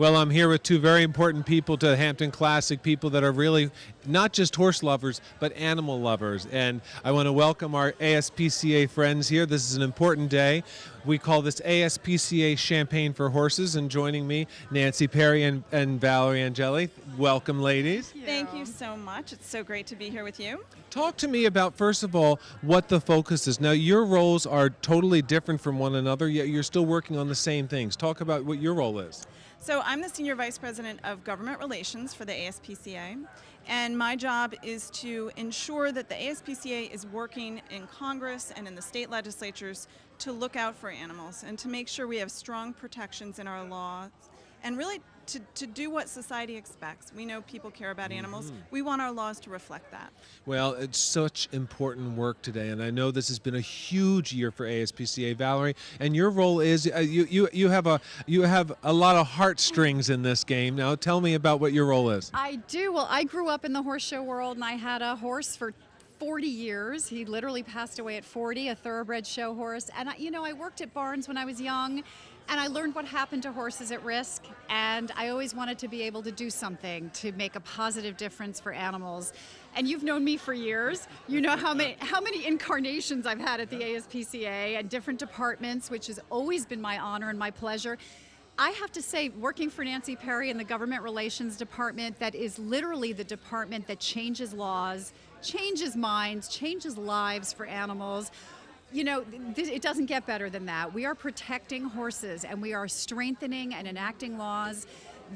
Well, I'm here with two very important people to Hampton Classic, people that are really not just horse lovers, but animal lovers. And I want to welcome our ASPCA friends here. This is an important day. We call this ASPCA Champagne for Horses, and joining me, Nancy Perry and Valerie Angeli. Welcome, ladies. Thank you so much. It's so great to be here with you. Talk to me about, first of all, what the focus is. Now, your roles are totally different from one another, yet you're still working on the same things. Talk about what your role is. So I'm the Senior Vice President of Government Relations for the ASPCA, and my job is to ensure that the ASPCA is working in Congress and in the state legislatures to look out for animals and to make sure we have strong protections in our laws and really to do what society expects. We know people care about animals. We want our laws to reflect that. Well, it's such important work today, and I know this has been a huge year for ASPCA, Valerie. And your role is you have a lot of heartstrings in this game. Now, tell me about what your role is. I do. Well, I grew up in the horse show world, and I had a horse for 40 years. He literally passed away at 40, a thoroughbred show horse. And I worked at barns when I was young, and I learned what happened to horses at risk, and I always wanted to be able to do something to make a positive difference for animals. And you've known me for years. You know how many incarnations I've had at the ASPCA and different departments, which has always been my honor and my pleasure. I have to say, working for Nancy Perry in the Government Relations Department, that is literally the department that changes laws, changes minds, changes lives for animals. It doesn't get better than that. We are protecting horses, and we are strengthening and enacting laws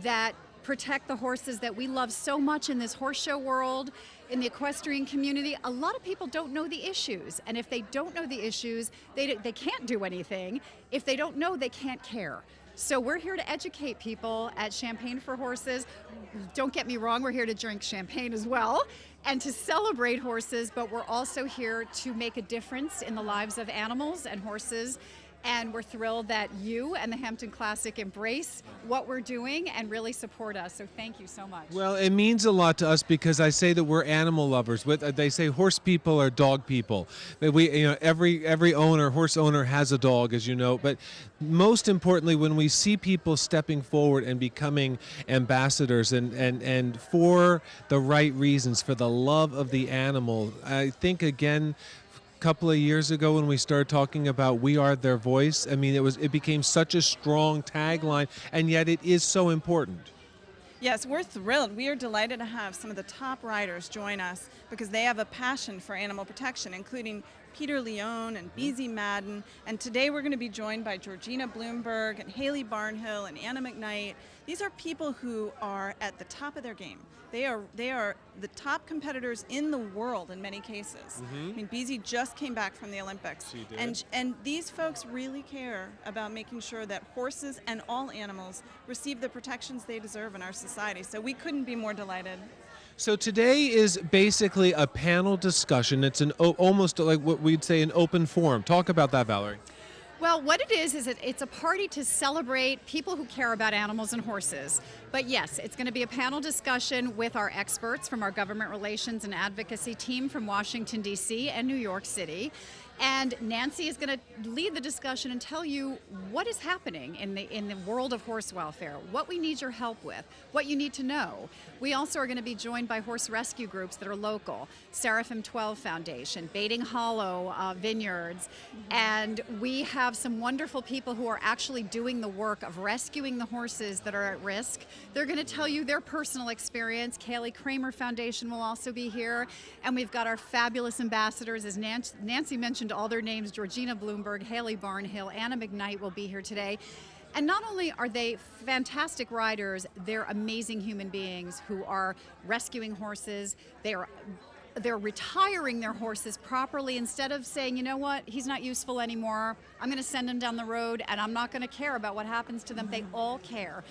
that protect the horses that we love so much in this horse show world, in the equestrian community. A lot of people don't know the issues, and if they don't know the issues, they can't do anything. If they don't know, they can't care. So we're here to educate people at Champagne for Horses. Don't get me wrong, we're here to drink champagne as well and to celebrate horses, but we're also here to make a difference in the lives of animals and horses. And we're thrilled that you and the Hampton Classic embrace what we're doing and really support us. So thank you so much. Well, it means a lot to us because I say that we're animal lovers. They say horse people are dog people. Every horse owner has a dog, as you know. But most importantly, when we see people stepping forward and becoming ambassadors and for the right reasons, for the love of the animal, I think again, couple of years ago when we started talking about we are their voice, it became such a strong tagline, and yet it is so important. Yes, we're thrilled. We are delighted to have some of the top riders join us because they have a passion for animal protection, including Peter Leone and BZ Madden. And today we're going to be joined by Georgina Bloomberg and Haley Barnhill and Anna McKnight. These are people who are at the top of their game. They are the top competitors in the world in many cases. BZ just came back from the Olympics. She did. And these folks really care about making sure that horses and all animals receive the protections they deserve in our society. So we couldn't be more delighted. So today is basically a panel discussion. It's almost like what we'd say an open forum. Talk about that, Valerie. Well, what it is it's a party to celebrate people who care about animals and horses. But yes, it's going to be a panel discussion with our experts from our government relations and advocacy team from Washington, D.C. and New York City. And Nancy is going to lead the discussion and tell you what is happening in the world of horse welfare, what we need your help with, what you need to know. We also are going to be joined by horse rescue groups that are local, Seraphim 12 Foundation, Baiting Hollow Vineyards, and we have some wonderful people who are actually doing the work of rescuing the horses that are at risk. They're going to tell you their personal experience. Kaylee Kramer Foundation will also be here, and we've got our fabulous ambassadors, as Nancy mentioned all their names, Georgina Bloomberg, Haley Barnhill, Anna McKnight will be here today. And not only are they fantastic riders, they're amazing human beings who are rescuing horses. They're retiring their horses properly instead of saying, you know what, he's not useful anymore. I'm going to send him down the road and I'm not going to care about what happens to them. They all care.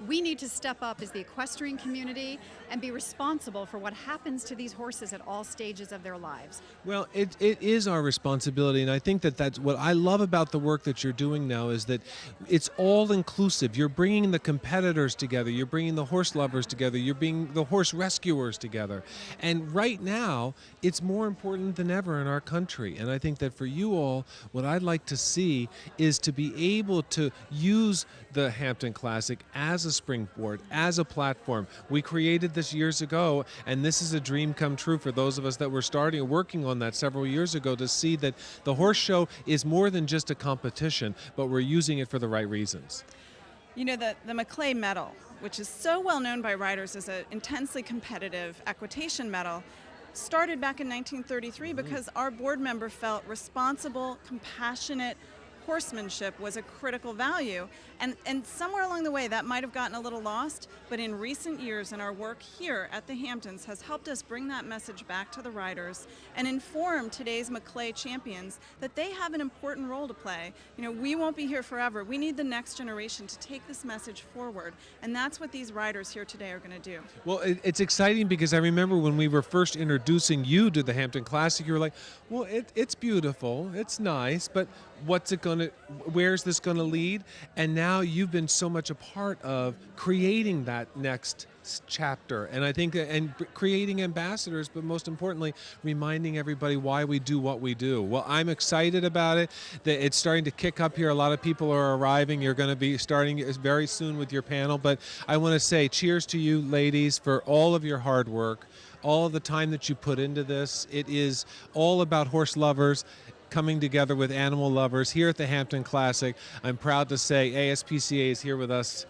We need to step up as the equestrian community and be responsible for what happens to these horses at all stages of their lives. Well, it is our responsibility, and I think that's what I love about the work that you're doing now is that it's all inclusive. You're bringing the competitors together, you're bringing the horse lovers together, you're bringing the horse rescuers together. And right now, it's more important than ever in our country. And I think that for you all, what I'd like to see is to be able to use the Hampton Classic as a a springboard, as a platform. We created this years ago, and this is a dream come true for those of us that were working on that several years ago, to see that the horse show is more than just a competition, but we're using it for the right reasons. You know, the Maclay medal, which is so well known by riders as an intensely competitive equitation medal, started back in 1933 because our board member felt responsible, compassionate horsemanship was a critical value. And somewhere along the way that might have gotten a little lost, but in recent years and our work here at the Hamptons has helped us bring that message back to the riders and inform today's Maclay champions that they have an important role to play. You know, we won't be here forever. We need the next generation to take this message forward, and that's what these riders here today are going to do. Well, it's exciting because I remember when we were first introducing you to the Hampton Classic, you were like, well, it's beautiful, it's nice, but where's this going to lead? And now you've been so much a part of creating that next chapter, and I think and creating ambassadors, but most importantly reminding everybody why we do what we do. Well, I'm excited about it, that it's starting to kick up here. A lot of people are arriving. You're going to be starting very soon with your panel, but I want to say cheers to you ladies for all of your hard work, all of the time that you put into this. It is all about horse lovers coming together with animal lovers here at the Hampton Classic. I'm proud to say ASPCA is here with us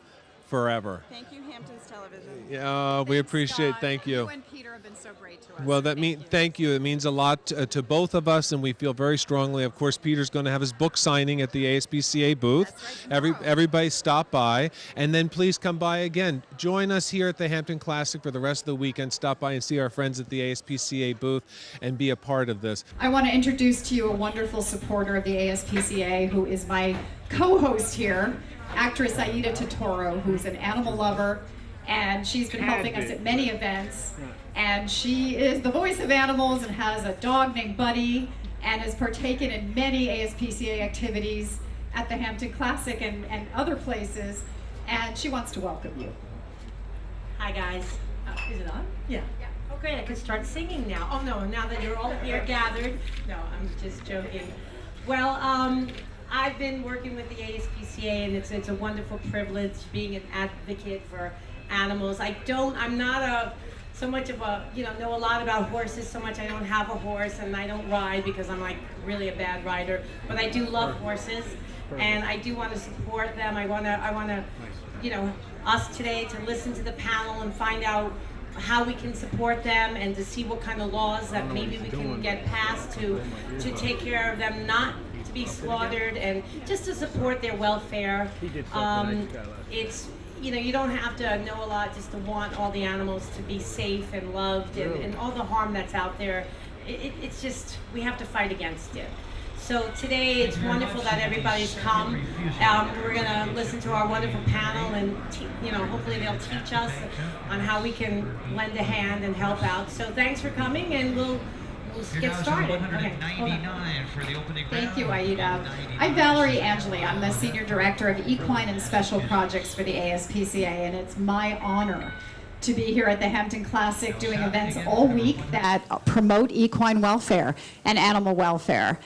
forever. Thank you, Hamptons Television. Yeah, we appreciate. Scott. Thank you. You and Peter have been so great to us. Well, thank you. It means a lot to both of us, and we feel very strongly. Of course, Peter's going to have his book signing at the ASPCA booth. That's right, Everybody stop by, and then please come by again. Join us here at the Hampton Classic for the rest of the weekend. Stop by and see our friends at the ASPCA booth and be a part of this. I want to introduce to you a wonderful supporter of the ASPCA who is my co-host here, actress Aida Totoro, who's an animal lover, and she's been helping us at many events. And she is the voice of animals and has a dog named Buddy and has partaken in many ASPCA activities at the Hampton Classic and other places. And she wants to welcome you. Hi guys. Is it on? Yeah. Oh great, I can start singing now. Oh no, now that you're all here gathered. No, I'm just joking. Well, I've been working with the ASPCA, and it's a wonderful privilege being an advocate for animals. I'm not so much of a, know a lot about horses so much. I don't have a horse and I don't ride because I'm like really a bad rider, but I do love horses and I do want to support them. I want to, us today to listen to the panel and find out how we can support them and to see what kind of laws that maybe we can get passed to take care of them, not to be slaughtered, and just to support their welfare. It's, you don't have to know a lot just to want all the animals to be safe and loved, and all the harm that's out there. It's just, we have to fight against it. So today it's wonderful that everybody's come. We're going to listen to our wonderful panel, and hopefully they'll teach us on how we can lend a hand and help out. So thanks for coming, and we'll get started. Okay. For the opening Thank you, Aida. I'm Valerie Angeli. I'm the Senior Director of Equine and Special Projects for the ASPCA, and it's my honor to be here at the Hampton Classic doing events all week that promote equine welfare and animal welfare.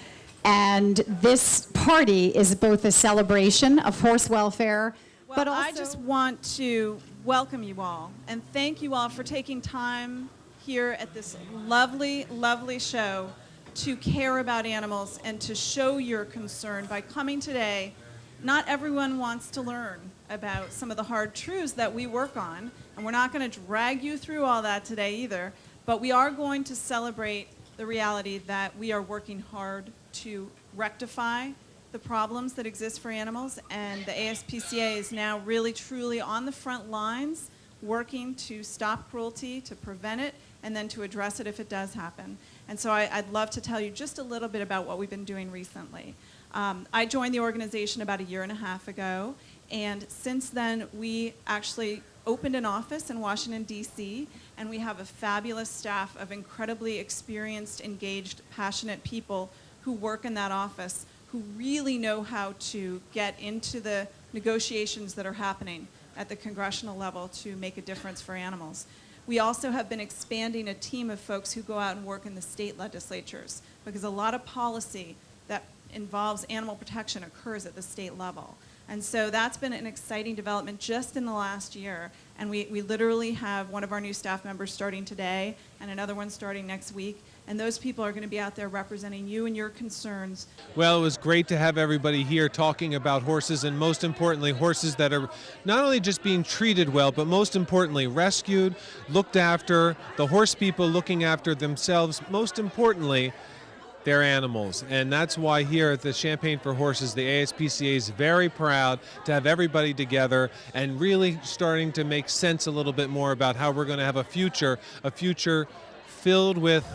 And this party is both a celebration of horse welfare, but also... I just want to welcome you all and thank you all for taking time here at this lovely, lovely show to care about animals and to show your concern by coming today. Not everyone wants to learn about some of the hard truths that we work on, and we're not going to drag you through all that today either, but we are going to celebrate the reality that we are working hard to rectify the problems that exist for animals, and the ASPCA is now really truly on the front lines working to stop cruelty, to prevent it, and then to address it if it does happen. And so I'd love to tell you just a little bit about what we've been doing recently. I joined the organization about 1.5 years ago, and since then we actually opened an office in Washington, D.C., and we have a fabulous staff of incredibly experienced, engaged, passionate people who work in that office, who really know how to get into the negotiations that are happening at the congressional level to make a difference for animals. We also have been expanding a team of folks who go out and work in the state legislatures, because a lot of policy that involves animal protection occurs at the state level. And so that's been an exciting development just in the last year. And we literally have one of our new staff members starting today and another one starting next week. And those people are going to be out there representing you and your concerns. Well, it was great to have everybody here talking about horses, and most importantly, horses that are not only just being treated well, but most importantly, rescued, looked after, the horse people looking after themselves, most importantly, their animals. And that's why here at the Champaign for Horses, the ASPCA is very proud to have everybody together and really starting to make sense a little bit more about how we're going to have a future filled with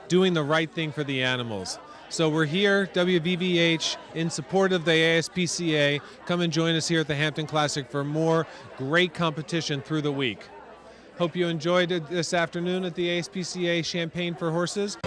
doing the right thing for the animals. So we're here, WVVH, in support of the ASPCA. Come and join us here at the Hampton Classic for more great competition through the week. Hope you enjoyed it this afternoon at the ASPCA Champaign for Horses.